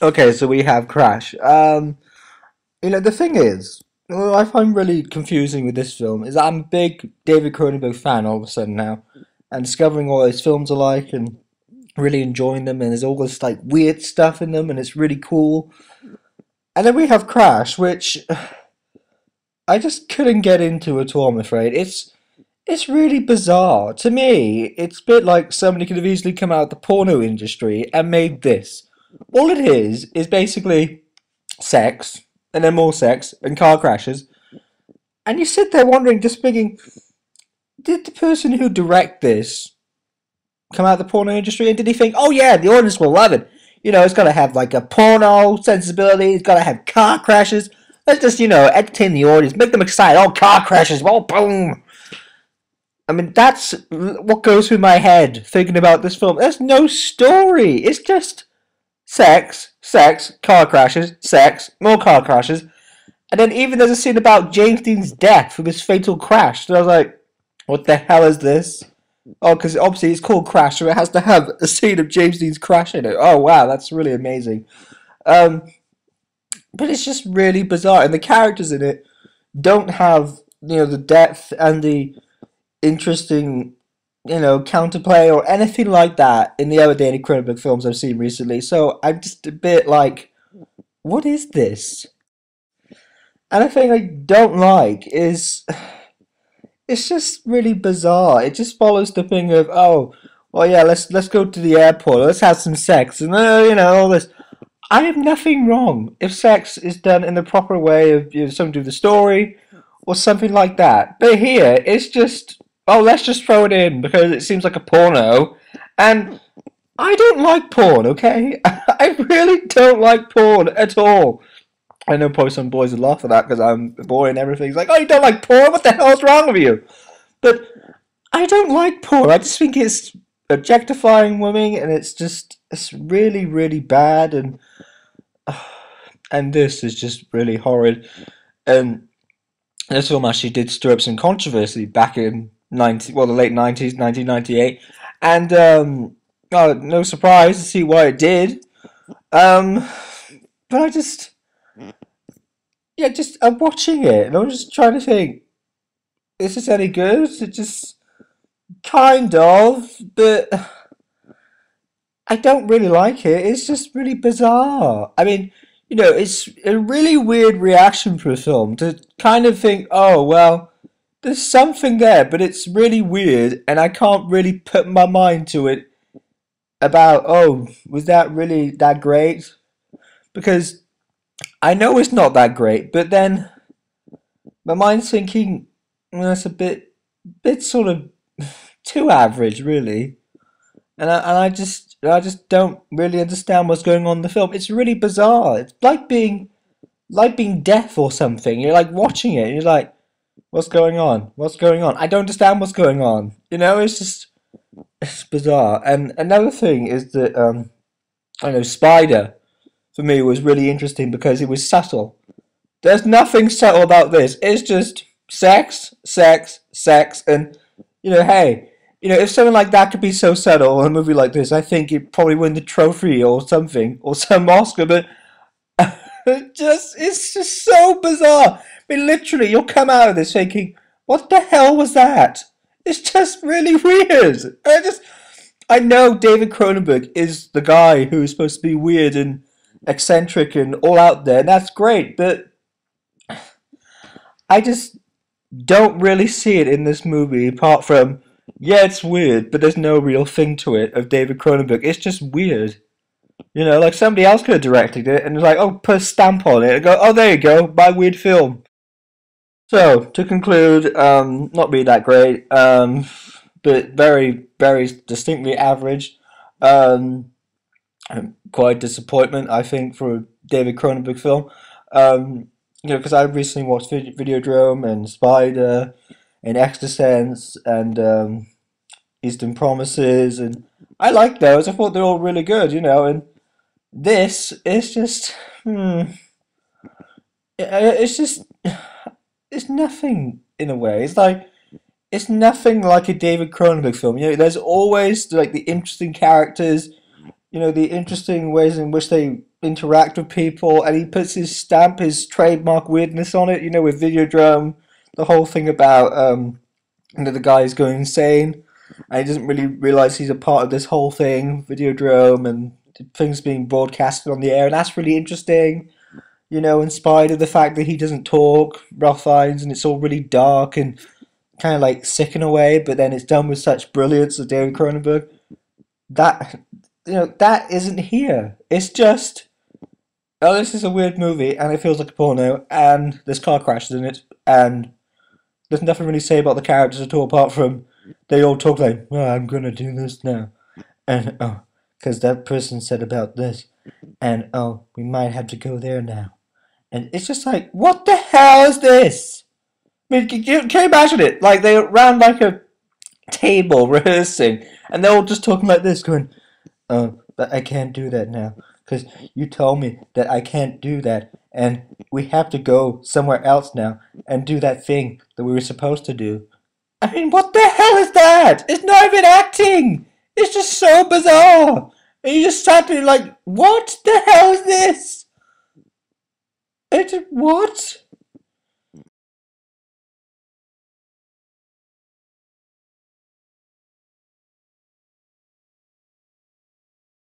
Okay, so we have Crash. The thing is, what I find really confusing with this film is that I'm a big David Cronenberg fan all of a sudden now, and discovering what his films are like and really enjoying them, and there's all this like weird stuff in them, and it's really cool. And then we have Crash, which I just couldn't get into at all. I'm afraid it's really bizarre to me. It's a bit like somebody could have easily come out of the porno industry and made this. All it is basically sex, and then more sex, and car crashes. And you sit there wondering, just thinking, did the person who direct this come out of the porno industry, and did he think, oh yeah, the audience will love it? It's got to have like a porno sensibility, it's got to have car crashes. Let's just, entertain the audience, make them excited. Oh, car crashes, well, boom. I mean, that's what goes through my head thinking about this film. There's no story. It's just sex, sex, car crashes, sex, more car crashes. And then even there's a scene about James Dean's death from his fatal crash. And I was like, what the hell is this? Oh, because obviously it's called Crash, so it has to have a scene of James Dean's crash in it. Oh, wow, that's really amazing. Um, but it's just really bizarre. And the characters in it don't have, the depth and the interesting, counterplay or anything like that in the other Danny Cronenberg films I've seen recently. So I'm just a bit like, what is this? And the thing I don't like is it's just really bizarre. It just follows the thing of, oh, well, yeah, let's go to the airport, let's have some sex, and all this. I have nothing wrong if sex is done in the proper way of something to do with the story or something like that. But here, it's just, oh, let's just throw it in because it seems like a porno, and I don't like porn. Okay, I really don't like porn at all. I know probably some boys would laugh at that because I'm a boy and everything's like, oh, you don't like porn? What the hell's wrong with you? But I don't like porn. I just think it's objectifying women, and it's really really bad, and this is just really horrid. And this film actually did stir up some controversy back in the late 90s, 1998, and oh, no surprise to see why it did. Um, but I just yeah, just I'm watching it and I'm just trying to think, is this any good? It just kind of, but I don't really like it. It's just really bizarre. I mean, it's a really weird reaction for a film to kind of think, oh, well, there's something there, but it's really weird, and I can't really put my mind to it about, oh, was that really that great? Because I know it's not that great, but then my mind's thinking, well, that's a bit sort of too average, really. And I just don't really understand what's going on in the film. It's really bizarre. It's like being deaf or something. You're like watching it and you're like, what's going on? What's going on? I don't understand what's going on. It's just it's bizarre. And another thing is that I know Spider for me was really interesting because it was subtle. There's nothing subtle about this. It's just sex, sex, sex, and hey, if something like that could be so subtle in a movie like this, I think it probably win the trophy or something or some Oscar. But it's just so bizarre. I mean, literally, you'll come out of this thinking, "What the hell was that?" It's just really weird. I know David Cronenberg is the guy who is supposed to be weird and eccentric and all out there, and that's great. But I just don't really see it in this movie apart from, yeah, it's weird, but there's no real thing to it of David Cronenberg. It's just weird. Like somebody else could have directed it and like, oh, put a stamp on it and go, oh, there you go, my weird film. So, to conclude, not really that great, but very, very distinctly average. Um, Quite a disappointment, I think, for a David Cronenberg film. Because I recently watched Videodrome and Spider and Extrasense and Eastern Promises, and I liked those. I thought they were all really good, and this is just, it's just, it's nothing in a way. It's nothing like a David Cronenberg film. There's always like the interesting characters, the interesting ways in which they interact with people, and he puts his stamp, his trademark weirdness on it. With Videodrome, the whole thing about the guy's going insane, and he doesn't really realize he's a part of this whole thing, Videodrome, and things being broadcasted on the air, and that's really interesting. In spite of the fact that he doesn't talk, Ralph Fiennes, and it's all really dark and kind of like sick in a way, but then it's done with such brilliance of David Cronenberg. That that isn't here. It's just, oh, this is a weird movie, and it feels like a porno, and there's car crashes in it, and there's nothing really to say about the characters at all, apart from they all talk like, well, I'm gonna do this now, and oh, because that person said about this, and oh, we might have to go there now. And it's just like, what the hell is this? I mean, can you imagine it? Like, they're around like a table rehearsing, and they're all just talking like this, going, oh, but I can't do that now, because you told me that I can't do that, and we have to go somewhere else now and do that thing that we were supposed to do. I mean, what the hell is that? It's not even acting! It's just so bizarre! And you just sat there like, what the hell is this? It's what?